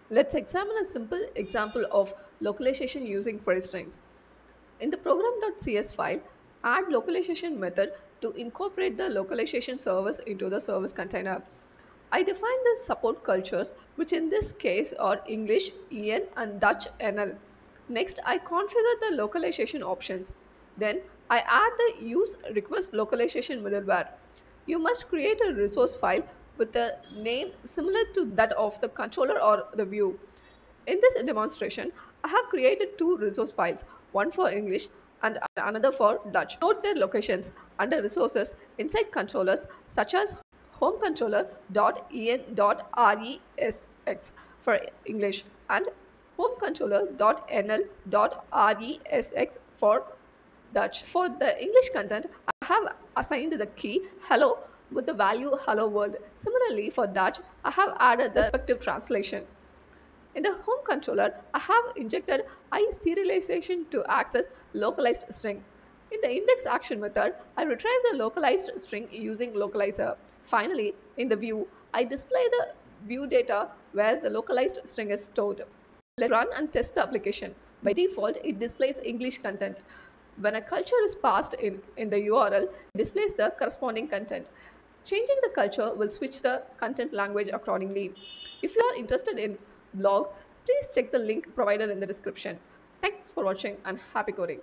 Let's examine a simple example of localization using query strings. In the program.cs file, add localization method to incorporate the localization service into the service container. I define the support cultures, which in this case are English, EN and Dutch NL. Next, I configure the localization options. Then, I add the use request localization middleware. You must create a resource file with a name similar to that of the controller or the view. In this demonstration, I have created two resource files, one for English and another for Dutch. Note their locations under resources inside controllers such as homecontroller.en.resx for English and homecontroller.nl.resx for Dutch. For the English content, I have assigned the key hello with the value hello world. Similarly, for Dutch, I have added the respective translation. In the home controller, I have injected iSerialization to access localized string. In the index action method, I retrieve the localized string using localizer. Finally, in the view, I display the view data where the localized string is stored. Let's run and test the application. By default, it displays English content. When a culture is passed in the URL, it displays the corresponding content. Changing the culture will switch the content language accordingly. If you are interested in blog, please check the link provided in the description. Thanks for watching and happy coding.